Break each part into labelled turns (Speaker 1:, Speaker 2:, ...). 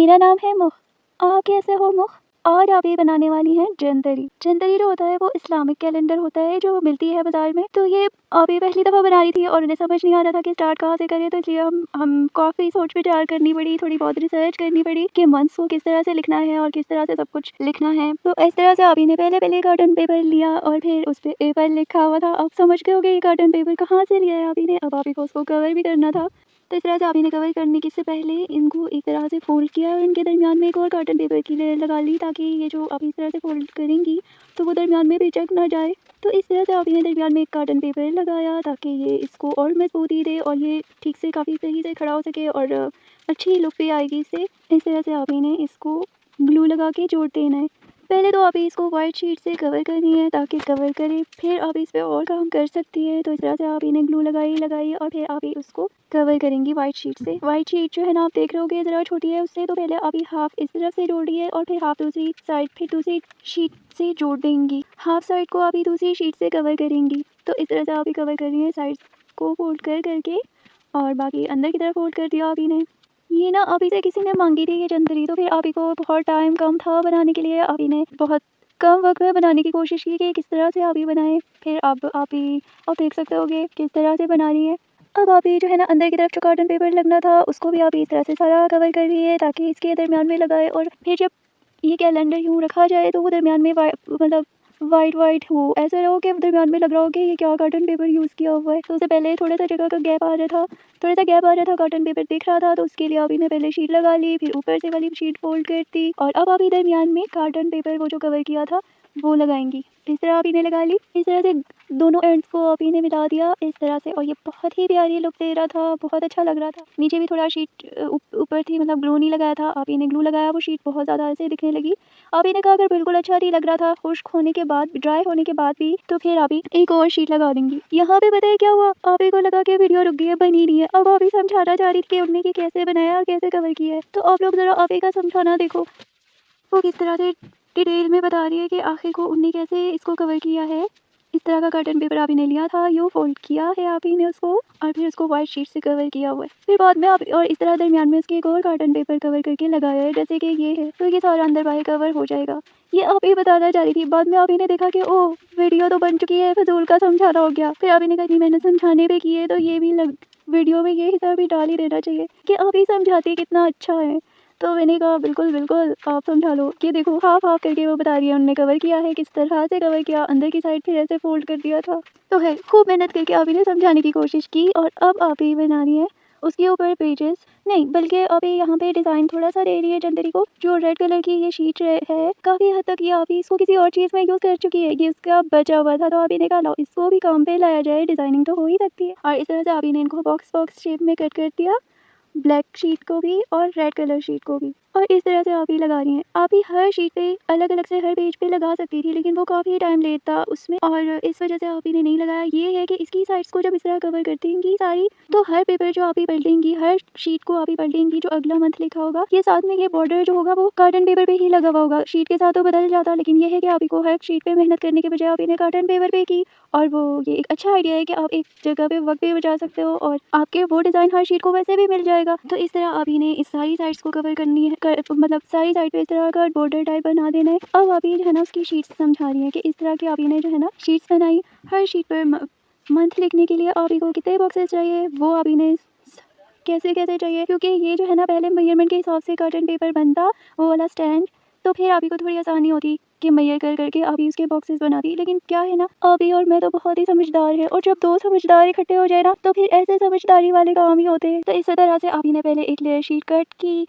Speaker 1: मेरा नाम है मुख। आप कैसे हो मुख? आज आप ये बनाने वाली हैं जंतरी। जंतरी जो होता है वो इस्लामिक कैलेंडर होता है जो मिलती है बाजार में। तो ये आप ये पहली दफ़ा बना रही थी और उन्हें समझ नहीं आ रहा था कि स्टार्ट कहाँ से करें, तो इसलिए हम काफ़ी सोच विचार करनी पड़ी, थोड़ी बहुत रिसर्च करनी पड़ी कि मंथ्स को किस तरह से लिखना है और किस तरह से सब कुछ लिखना है। तो इस तरह से आप ही ने पहले कार्टन पेपर लिया और फिर उस पर पेपर लिखा हुआ था। आप समझ गए होगे ये कार्टन पेपर कहाँ से लिया है आप ही ने। अब आप ही को उसको कवर भी करना था। तो इस तरह से आप इन्हें कवर करने के से पहले इनको एक तरह से फोल्ड किया और इनके दरमियान में एक और कार्टन पेपर की लेयर लगा ली, ताकि ये जो आप इस तरह से फोल्ड करेंगी तो वो दरमियान में भी चक ना जाए। तो इस तरह से आप इन्हें दरमियान में एक कार्टन पेपर लगाया ताकि ये इसको और मजबूती दे और ये ठीक से काफ़ी सही से खड़ा हो सके और अच्छी लुक भी आएगी इससे। इस तरह से आप इन्हें इसको ग्लू लगा के जोड़ देना है। पहले तो आप इसको वाइट शीट से कवर करनी है ताकि कवर करे, फिर आप इस पर और काम कर सकती है। तो इस तरह से आप इन्हें ग्लू लगाई और फिर आप उसको कवर करेंगी वाइट शीट से। वाइट शीट जो है ना आप देख रहे होगे ज़रा छोटी है उससे, तो पहले आप हाफ इस तरफ से जोड़िए और फिर हाफ दूसरी साइड, फिर दूसरी शीट से जोड़ देंगी। हाफ साइड को आप दूसरी शीट से कवर करेंगी। तो इस तरह से आप कवर कर रही हैं साइड को फोल्ड करके और बाकी अंदर की तरफ फोल्ड कर दिया आप इन्हें। ये ना अभी से किसी ने मांगी थी ये जंतरी, तो फिर आप ही को बहुत टाइम कम था बनाने के लिए। आप ही ने बहुत कम वक्त में बनाने की कोशिश की कि किस तरह से आप ही बनाएं। फिर अब आप देख सकते होगे किस तरह से बना रही है। अब आप ये जो है ना अंदर की तरफ जो कार्टन पेपर लगना था उसको भी आप इस तरह से सारा कवर कर रही है ताकि इसके दरमियान में लगाए और फिर जब ये कैलेंडर यूँ रखा जाए तो वो दरमियान में मतलब वाइट हो, ऐसा रहो कि दरमियान में लग रहा हो कि ये क्या कार्टन पेपर यूज़ किया हुआ है। तो उससे पहले थोड़ा सा जगह का गैप आ रहा था, कार्टन पेपर दिख रहा था, तो उसके लिए अभी ने पहले शीट लगा ली, फिर ऊपर से वाली शीट फोल्ड कर दी और अब अभी दरमियान में कार्टन पेपर वो जो कवर किया था वो लगाएंगी। इस तरह आप इन्हें लगा ली। इस तरह से दोनों एंड्स को आप इन्हें मिला दिया इस तरह से और ये बहुत ही प्यारी लुक दे रहा था, बहुत अच्छा लग रहा था। नीचे भी थोड़ा शीट ऊपर थी, मतलब ग्लू नहीं लगाया था, आप इन्हें ग्लू लगाया, वो शीट बहुत ज़्यादा ऐसे दिखने लगी। आप इन्हें कहा अगर बिल्कुल अच्छा नहीं लग रहा था खुश्क होने के बाद, ड्राई होने के बाद भी, तो फिर आप एक और शीट लगा देंगी। यहाँ पे पता है क्या हुआ, आप को लगा कि वीडियो रुक गई है, बनी नहीं है। अब आप समझाना चाह रही थी कि उन्होंने कि कैसे बनाया और कैसे कवर किया है। तो आप लोग ज़रा आप का समझाना देखो, वो किस तरह से डिटेल में बता रही है कि आखिर को उनने कैसे इसको कवर किया है। इस तरह का कार्टन पेपर आप ने लिया था, यूँ फोल्ड किया है आप ने उसको और फिर उसको वाइट शीट से कवर किया हुआ है। फिर बाद में आप और इस तरह दरमियान में उसके एक और कार्टन पेपर कवर करके लगाया है जैसे कि ये है, तो ये सारा अंदर बाहर कवर हो जाएगा। ये आप ही बताना चाह रही थी। बाद में आप ने देखा कि ओ वीडियो तो बन चुकी है, फजूल का समझाना हो गया। फिर आप ने कहा मैंने समझाने पे किए तो ये भी वीडियो में ये हिस्सा भी डाल ही देना चाहिए कि आप ही समझाती कितना अच्छा है। तो मैंने कहा बिल्कुल आप समझा लो कि देखो हाफ करके वो बता रही है उन्होंने कवर किया है, किस तरह से कवर किया, अंदर की साइड फिर ऐसे फोल्ड कर दिया था। तो है खूब मेहनत करके आप ने समझाने की कोशिश की और अब आप ही बना रही है उसके ऊपर पेजेस नहीं, बल्कि अभी यहाँ पे डिज़ाइन थोड़ा सा दे रही है जंतरी को। जो रेड कलर की ये शीट है काफ़ी हद तक ये आप इसको किसी और चीज़ में यूज़ कर चुकी है, ये उसका बचा हुआ था, तो अभी ने कहा इसको भी काम पे लाया जाए, डिज़ाइनिंग तो हो ही सकती है। और इस तरह से अभी ने इनको बॉक्स शेप में कट कर दिया, ब्लैक शीट को भी और रेड कलर शीट को भी। और इस तरह से आप ही लगा रही हैं। आप ही हर शीट पे अलग अलग से हर पेज पे लगा सकती थी, लेकिन वो काफ़ी टाइम लेता उसमें और इस वजह से आप ही ने नहीं लगाया। ये है कि इसकी साइड्स को जब इस तरह कवर कर देंगी सारी, तो हर पेपर जो आप ही पलटेंगी, हर शीट को आप ही पलटेंगी, जो अगला मंथ लिखा होगा ये साथ में ये बॉर्डर जो होगा वो कार्टन पेपर पे ही लगा हुआ होगा। शीट के साथ तो बदल जाता, लेकिन ये है कि आप ही को हर शीट पे मेहनत करने के बजाय आप इन्हें कार्टन पेपर पे की। और वो ये एक अच्छा आइडिया है कि आप एक जगह पे वक्त भी बचा सकते हो और आपके वो डिज़ाइन हर शीट को वैसे भी मिल जाएगा। तो इस तरह आप इन्हें इस सारी साइड्स को कवर करनी है, मतलब सारी साइड पे इस तरह का बॉर्डर टाइप बना देना है। अब आप ये जो है ना उसकी शीट्स समझा रही है कि इस तरह की आप इन्हें जो है ना शीट्स बनाई। हर शीट पर मंथ लिखने के लिए आप को कितने बॉक्सेस चाहिए, वो आप इन्हें कैसे कैसे चाहिए, क्योंकि ये जो है ना पहले मेजरमेंट के हिसाब से कार्टन पेपर बनता वो वाला स्टैंड, तो फिर आप को थोड़ी आसानी होती कि मैयर करके आप ही उसके बॉक्सेस बना दी। लेकिन क्या है ना, अभी और मैं तो बहुत ही समझदार है, और जब दो समझदार इकट्ठे हो जाए ना तो फिर ऐसे समझदारी वाले काम ही होते हैं। तो इस तरह से आप ही ने पहले एक लेयर शीट कट की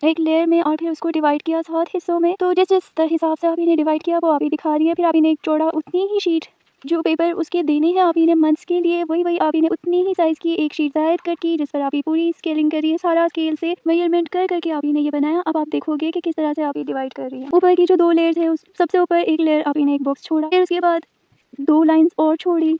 Speaker 1: एक लेयर में और फिर उसको डिवाइड किया 7 हिस्सों में। तो जिस जिस हिसाब से आप इन्हें डिवाइड किया वो आप ही दिखा रही है। फिर आप इन्हें एक जोड़ा उतनी ही शीट जो पेपर उसके देने हैं आप इन्हें मंथ्स के लिए, वही आप इन्हें उतनी ही साइज़ की एक शीट ज़ायद कट की, जिस पर आप पूरी स्केलिंग करी है, सारा स्केल से मेजरमेंट करके आप इन्हें ये बनाया। अब आप देखोगे कि किस तरह से आप ये डिवाइड कर रही है। ऊपर की जो 2 लेयर्स है उस सबसे ऊपर एक लेयर आप इन्हें एक बॉक्स छोड़ा, फिर उसके बाद 2 लाइन्स और छोड़ी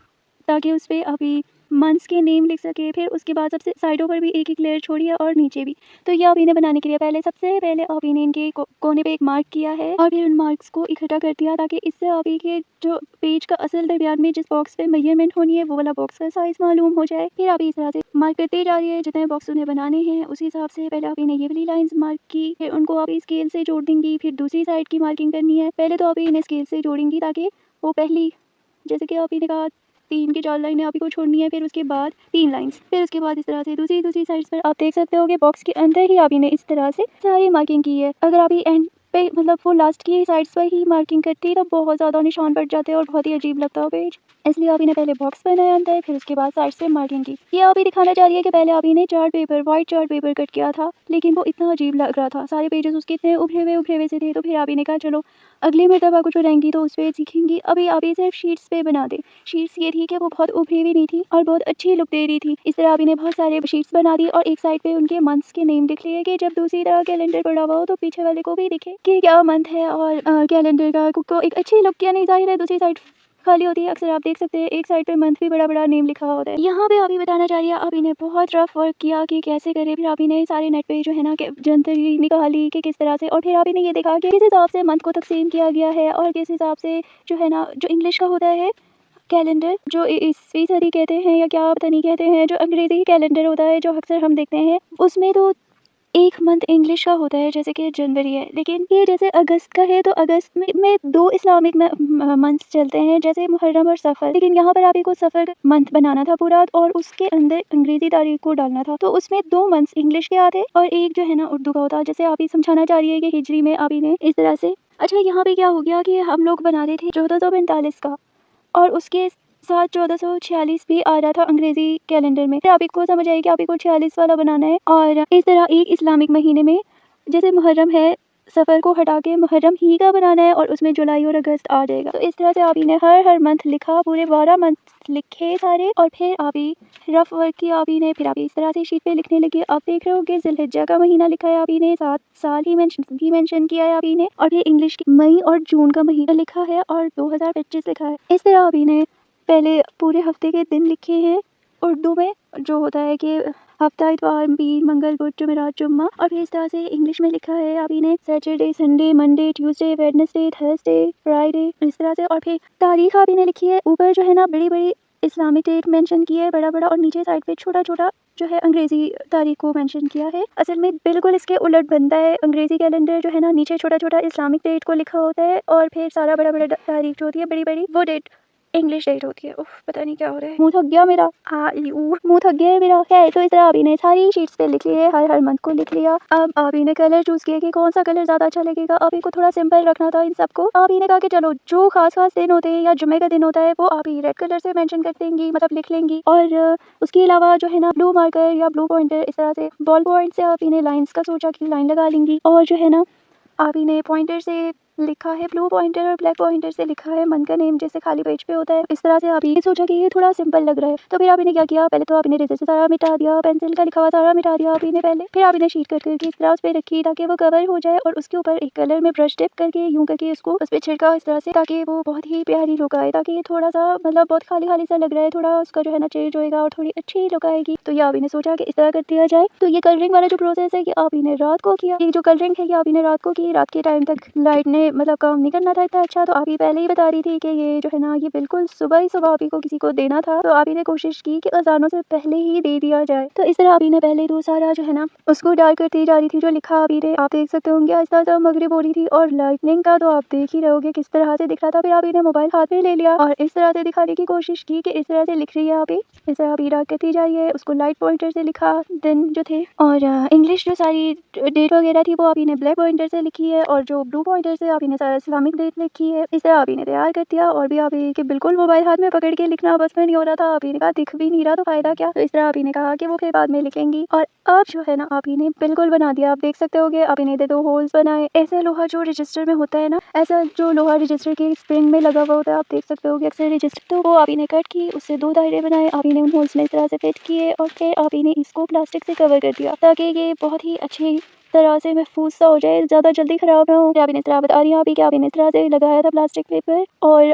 Speaker 1: ताकि उस पर आप मंथ्स के नेम लिख सके। फिर उसके बाद सबसे साइडों पर भी एक एक लेयर छोड़ी है और नीचे भी। तो ये अभी ने बनाने के लिए सबसे पहले अभी ने इनके कोने पे एक मार्क किया है और फिर उन मार्क्स को इकट्ठा कर दिया ताकि इससे अभी के जो पेज का असल दरमियान में जिस बॉक्स पे मेजरमेंट होनी है वो वाला बॉक्स का साइज मालूम हो जाए। फिर अभी इस तरह से मार्क करते जा रही है, जितने बॉक्स उन्हें बनाने हैं उसी हिसाब से पहले अभी ने ये वाली लाइंस मार्क की, फिर उनको अभी स्केल से जोड़ देंगी। फिर दूसरी साइड की मार्किंग करनी है, पहले तो अभी इन्हें स्केल से जोड़ेंगी ताकि वो पहली, जैसे कि अभी ने कहा 3 की 4 लाइनें अभी को छोड़नी है, फिर उसके बाद 3 लाइंस, फिर उसके बाद इस तरह से दूसरी साइड्स पर आप देख सकते हो कि बॉक्स के अंदर ही अभी ने इस तरह से सारी मार्किंग की है। अगर अभी एंड पे मतलब वो लास्ट की साइड्स पर ही मार्किंग करती तो बहुत ज़्यादा निशान पड़ जाते हैं और बहुत ही अजीब लगता है पेज, इसलिए अभी ने पहले बॉक्स बनाया अंदर, फिर उसके बाद साइड से मार्किंग की। ये अभी दिखाना चाह रही है कि पहले अभी ने chart paper, white chart paper cut किया था, लेकिन वो इतना अजीब लग रहा था, सारे पेजेस उसके इतने उभरे हुए से थे। तो फिर अभी ने कहा चलो अगली मरतबा कुछ रहेंगी तो उस पर सीखेंगी, अभी सिर्फ शीट्स पे बना दे। शीट्स ये थी कि वो बहुत उभरी हुई नहीं थी और बहुत अच्छी लुक दे रही थी। इस तरह अभी ने बहुत सारे शीट्स बना दी और एक साइड पे उनके मंथ्स के नेम लिख लिए कि जब दूसरी तरह कैलेंडर पड़ा हुआ हो तो पीछे वाले को भी दिखे कि क्या मंथ है और कैलेंडर का को एक अच्छी लुक किया। नहीं जाहिर है दूसरी साइड खाली होती है, अक्सर आप देख सकते हैं एक साइड पे मंथ भी बड़ा नेम लिखा होता है। यहाँ पे अभी बताना चाह रही है अभी ने बहुत रफ वर्क किया कि कैसे करे। फिर अभी ने सारे नेट पे जो है ना जानकारी निकाली कि किस तरह से, और फिर अभी ने ये देखा कि किस हिसाब से मंथ को तकसीम किया गया है और किस हिसाब से जो है ना जो इंग्लिश का होता है कैलेंडर, जो ईसवी सदी कहते हैं या क्या पता नहीं कहते हैं, जो अंग्रेजी कैलेंडर होता है जो अक्सर हम देखते हैं उसमें तो एक मंथ इंग्लिश का होता है जैसे कि जनवरी है, लेकिन ये जैसे अगस्त का है तो अगस्त में 2 इस्लामिक मंथ्स चलते हैं जैसे मुहर्रम और सफ़र, लेकिन यहाँ पर आपको सफ़र मंथ बनाना था पूरा और उसके अंदर अंग्रेजी तारीख को डालना था, तो उसमें 2 मंथ्स इंग्लिश के आते और एक जो है ना उर्दू का होता। जैसे आप ही समझाना चाह रही है कि हिजरी में आप ही ने इस तरह से, अच्छा यहाँ पे क्या हो गया कि हम लोग बना रहे थे 1445 का और उसके साथ 1446 भी आ रहा था अंग्रेजी कैलेंडर में। फिर आप को समझ आएगी आप को 46 वाला बनाना है और इस तरह एक इस्लामिक महीने में जैसे मुहर्रम है सफ़र को हटा के मुहर्रम ही का बनाना है और उसमें जुलाई और अगस्त आ जाएगा। तो इस तरह से आप ही ने हर मंथ लिखा, पूरे 12 मंथ लिखे सारे, और फिर आप ही रफ वर्क किया आप ही ने। फिर आप इस तरह से शीट पे लिखने लगे। आप देख रहे हो कि ज़िलहिज्जा का महीना लिखा है आप ही ने, 7 साल ही मेंशन किया है आप ही ने, और फिर इंग्लिश की मई और जून का महीना लिखा है और 2025 लिखा है। इस तरह आप ही ने पहले पूरे हफ्ते के दिन लिखे हैं उर्दू में, जो होता है कि हफ्ता, इतवार, बीर, मंगल, बुध, जुमेरात, जुम्मा, और फिर इस तरह से इंग्लिश में लिखा है अभी ने Saturday, Sunday, Monday, Tuesday, Wednesday, Thursday, Friday, इस तरह से। और फिर तारीख अभी ने लिखी है ऊपर जो है ना बड़ी इस्लामिक डेट मेंशन की है बड़ा, और नीचे साइड पे छोटा जो है अंग्रेजी तारीख को मेंशन किया है। असल में बिल्कुल इसके उलट बनता है। अंग्रेजी कैलेंडर जो है ना नीचे छोटा इस्लामिक डेट को लिखा होता है और फिर सारा बड़ा तारीख जो होती है बड़ी वो डेट इंग्लिश डेट होती है। उफ पता नहीं क्या हो रहा है, मुंह थक गया मेरा, मुंह थक गया है मेरा। खैर तो इस तरह अभी ने सारी शीट्स पे लिख लिए, हर मंथ को लिख लिया। अब अभी ने कलर चूज किया कि कौन सा कलर ज्यादा अच्छा लगेगा। अभी को थोड़ा सिंपल रखना था इन सबको। अभी ने कहा कि चलो जो खास दिन होते हैं या जुम्मे का दिन होता है वो आप ही रेड कलर से मेंशन कर देंगी, मतलब लिख लेंगी, और उसके अलावा जो है ना ब्लू मार्कर या ब्लू पॉइंटर, इस तरह से बॉल पॉइंट से आप इन्हें लाइन्स का सोचा कि लाइन लगा लेंगी, और जो है ना आप इन्हें पॉइंटर से लिखा है, ब्लू पॉइंटर और ब्लैक पॉइंटर से लिखा है मन का नेम जैसे खाली पेज पे होता है। इस तरह से अभी सोचा कि ये थोड़ा सिंपल लग रहा है। तो फिर आपने क्या किया, पहले तो आपने रेजर से सारा मिटा दिया, पेंसिल का लिखा हुआ सारा मिटा दिया आपने पहले। फिर आपने शीट करके इस तरह उस पर रखी ताकि वो कवर हो जाए, और उसके ऊपर एक कलर में ब्रश टिप करके यूं करके उसको उस पर छिड़का इस तरह से ताकि वो बहुत ही प्यारी लुक आए, ताकि ये थोड़ा सा मतलब बहुत खाली सा लग रहा है, थोड़ा उसका जो है ना चेंज होएगा और थोड़ी अच्छी लुक आएगी। तो ये आपने सोचा कि इस तरह कर दिया जाए। तो ये कलरिंग वाला जो प्रोसेस है कि आपने रात को किया, ये जो कलरिंग है ये आपने रात को की। रात के टाइम तक लाइट ने मतलब काम नहीं करना था इतना अच्छा, तो आप ही पहले ही बता रही थी कि ये जो है ना ये बिल्कुल सुबह ही आप ही को किसी को देना था। तो आप ही ने कोशिश की कि अजानों से पहले ही दे दिया जाए। तो इस तरह आप ही ने पहले दो सारा जो है ना उसको डार्क करती जा रही थी जो लिखा आप ही ने, आप देख सकते होंगे आहिस्ता आहिस्ता मगरिब हो रही थी, और लाइटनिंग का तो आप देख ही रहोगे किस तरह से दिख रहा था। फिर आप ही ने मोबाइल हाथ में ले लिया और इस तरह से दिखाने की कोशिश की कि इस तरह से लिख रही है आप ही, इस तरह आप ही डार्क करती जा रही है। उसको लाइट पॉइंटर से लिखा दिन जो थे, और इंग्लिश जो सारी डेट वगैरह थी वो आप ही ने ब्लैक पॉइंटर से लिखी है, और जो ब्लू पॉइंटर से आप ही ने सारा इस्लामिक डेट लिखी है। इस तरह आप ही ने तैयार कर दिया, और भी आप ही के बिल्कुल मोबाइल हाथ में पकड़ के लिखना बस में नहीं हो रहा था। आप ही ने कहा दिख भी नहीं रहा तो फायदा क्या। तो इस तरह आप ही ने कहा कि वो फिर बाद में लिखेंगी, और अब जो है ना आप ही ने बिल्कुल बना दिया। आप देख सकते होगे आप ही ने 2 होल्स बनाए, ऐसा लोहा जो रजिस्टर में होता है ना, ऐसा जो लोहा रजिस्टर के स्प्रिंग में लगा हुआ होता है, आप देख सकते होगे अक्सर रजिस्टर, तो वो आप ही ने कट की, उससे 2 दायरे बनाए, आप ही ने उन होल्स में इस तरह से फिट किए, और फिर आप ही ने इसको प्लास्टिक से कवर कर दिया ताकि ये बहुत ही अच्छी तरह से महफूज सा हो जाए, ज़्यादा जल्दी ख़राब ना हो। फिर आप इस तरह बता रही हैं आप ही कि आप इस तरह से लगाया था प्लास्टिक पेपर, और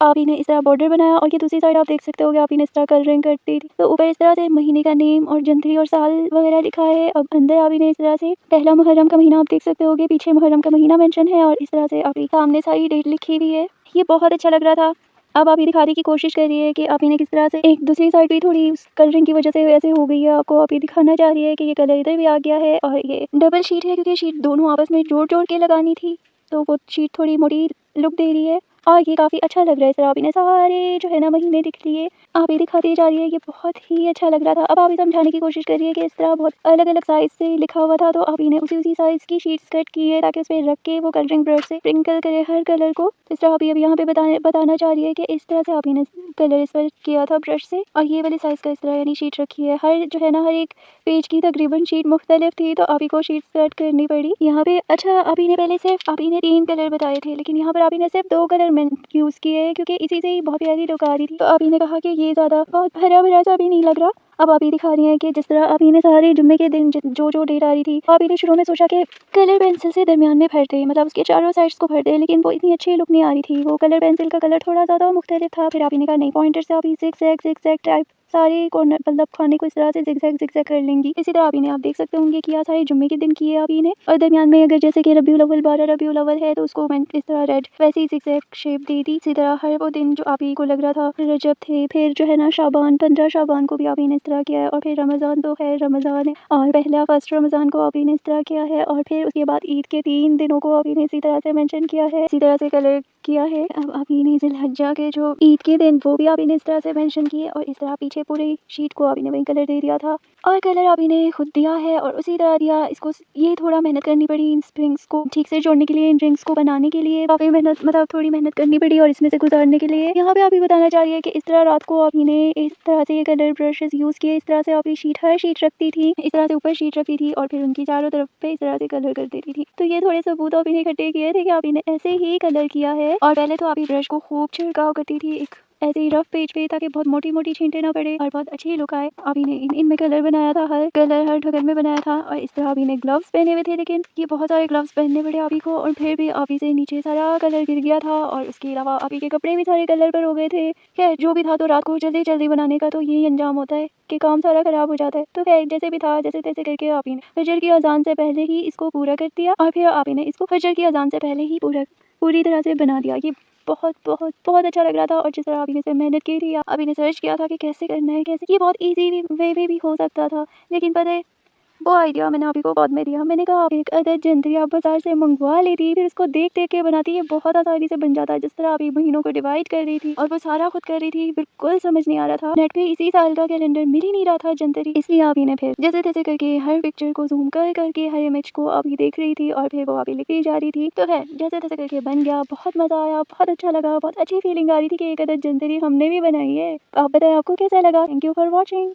Speaker 1: आप ही ने इस तरह बॉर्डर बनाया और ये दूसरी साइड आप देख सकते हो कि आप ही ने इस तरह कलरिंग कर दी थी। तो ऊपर इस तरह से महीने का नेम और जंतरी और साल वगैरह लिखा है। अब अंदर आप ही ने इस तरह से पहला मुहर्रम का महीना आप देख सकते हो कि पीछे मुहर्रम का महीना मेंशन है और इस तरह से आप ही सामने सारी डेट लिखी हुई है। ये बहुत अच्छा लग रहा था। अब आप ये दिखाने की कोशिश कर रही है कि आप इन्हें किस तरह से एक दूसरी साइड भी थोड़ी उस कलरिंग की वजह से ऐसे हो गई है। आपको आप ये दिखाना चाह रही है कि ये कलर इधर भी आ गया है और ये डबल शीट है क्योंकि शीट दोनों आपस में जोड़ के लगानी थी, तो वो शीट थोड़ी मोटी लुक दे रही है और ये काफ़ी अच्छा लग रहा है। इस तरह आप इन्हें सारे जो है ना महीने दिख लिए आप ये दिखाती जा रही है। ये बहुत ही अच्छा लग रहा था। अब आप ये समझाने की कोशिश कर रही है कि इस तरह बहुत अलग-अलग साइज़ से लिखा हुआ था, तो आप इन्हें उसी साइज़ की शीट्स कट की है ताकि उसपे रख के वो कलरिंग ब्रश से स्प्रिंकल करे हर कलर को। इस तरह आप यहाँ पे बताना चाह रही है कि इस तरह से आप इन्हें कलर इस पर किया था ब्रश से और ये वाली साइज़ का इस तरह यानी शीट रखी है। हर जो है ना हर एक पेज की तकरीबन शीट मुख्तलिफ थी, तो आप ही को शीट्स कट करनी पड़ी यहाँ पे। अच्छा, आप ही ने पहले सिर्फ आप ही ने 3 कलर बताए थे, लेकिन यहाँ पर आप ही ने सिर्फ 2 कलर यूज़ किए हैं क्योंकि इसी से ही बहुत प्यारी लुक आ रही थी। तो आप ही ने कहा कि ये ज़्यादा बहुत भरा-भरा सा भी नहीं लग रहा। अब आप ही दिखा रही हैं कि जिस तरह आप ही ने सारे जुम्मे के दिन जो डेट आ रही थी, आप ही ने शुरू में सोचा कि कलर पेंसिल से दरमियान में भर दे, मतलब उसके चारों साइड्स को भर दे, लेकिन वो इतनी अच्छी लुक नहीं आ रही थी। वो कलर पेंसिल का कलर थोड़ा ज़्यादा मुख्तलिफ था। फिर आप ही ने कहा नहीं, पॉइंटर से आप ही ज़िगज़ैग टाइप सारे कॉर्नर मतलब खाने को इस तरह से ज़िगज़ैग कर लेंगी। इसी तरह आप ही ने आप देख सकते होंगे किया सारे जुम्मे के दिन किए आप ही ने, और दरमियान में अगर जैसे कि रबीउल अव्वल 12 रबीउल अव्वल है तो उसको मैंने इस तरह रेड वैसे ही ज़िगज़ैग शेप दे दी। इसी तरह हर वो दिन जो आप ही को लग रहा था रजब थे, फिर जो है ना शाबान 15 शाबान को भी आप ही ने इस तरह किया है, और फिर रमज़ान तो है रमज़ान है और पहला फर्स्ट रमज़ान को आप ही ने इस तरह किया है, और फिर उसके बाद ईद के 3 दिनों को आप ही ने इसी तरह से मेंशन किया है, इसी तरह से कलर किया है। अब आप ही ने ज़िलहज्जा के जो ईद के दिन वो भी आप ही ने इस तरह से मेंशन किए, और इस तरह पीछे पूरी शीट को आप ही ने वही कलर दे दिया था और कलर आप ही ने खुद दिया है और उसी तरह दिया। इसको ये थोड़ा मेहनत करनी पड़ी इन स्प्रिंग्स को ठीक से जोड़ने के लिए, इन रिंग्स को बनाने के लिए काफ़ी मेहनत मतलब थोड़ी मेहनत करनी पड़ी और इसमें से गुजारने के लिए। यहाँ पे आप ही बताना चाह रही है कि इस तरह रात को आप ही ने इस तरह से ये कलर ब्रशेस यूज़ किए, इस तरह से आप ही हर शीट रखती थी, इस तरह से ऊपर शीट रखती थी और फिर उनकी चारों तरफ पे इस तरह से कलर कर देती थी। तो ये थोड़े सबूत आप इन्हें इकट्ठे किए थे कि आप इन्हें ऐसे ही कलर किया है, और पहले तो आप ही ब्रश को खूब छिड़काव करती थी एक ऐसे ही रफ पेज पे ताकि बहुत मोटी छींटे ना पड़े और बहुत अच्छी लुक आए। अभी ने इनमें कलर बनाया था, हर कलर हर ढक्कन में बनाया था, और इस तरह अभी ने ग्लव्स पहने हुए थे, लेकिन ये बहुत सारे ग्लव्स पहनने पड़े अभी को, और फिर भी अभी से नीचे सारा कलर गिर गया था और उसके अलावा अभी के कपड़े भी सारे कलर पर हो गए थे। खैर जो भी था, तो रात को जल्दी बनाने का तो यही अंजाम होता है कि काम सारा खराब हो जाता है। तो खैर जैसे भी था जैसे तैसे करके आप ही ने फजर की अजान से पहले ही इसको पूरा कर दिया, और फिर आप ही ने इसको फजर की अजान से पहले ही पूरी तरह से बना दिया। ये बहुत अच्छा लग रहा था, और जिस तरह अभी ने मेहनत की थी, अभी ने सर्च किया था कि कैसे करना है, कैसे, ये बहुत इजी वे में भी हो सकता था, लेकिन पता है वो आइडिया मैंने अभी को बाद में दिया। मैंने कहा एक अदद जंतरी आप बाजार से मंगवा लेती, फिर उसको देख के बनाती, ये बहुत आसानी से बन जाता है। जिस तरह अभी महीनों को डिवाइड कर रही थी और वो सारा खुद कर रही थी, बिल्कुल समझ नहीं आ रहा था। नेट पे इसी साल का कैलेंडर मिल ही नहीं रहा था जंतरी, इसलिए अभी ने फिर जैसे तैसे करके हर पिक्चर को जूम करके हर इमेज को अभी देख रही थी, और फिर वो अभी लिखी जा रही थी। तो है जैसे तैसे करके बन गया, बहुत मजा आया, बहुत अच्छा लगा, बहुत अच्छी फीलिंग आ रही थी कि एक अदद जंतरी हमने भी बनाई है। आप बताएं आपको कैसा लगा। Thank you for watching.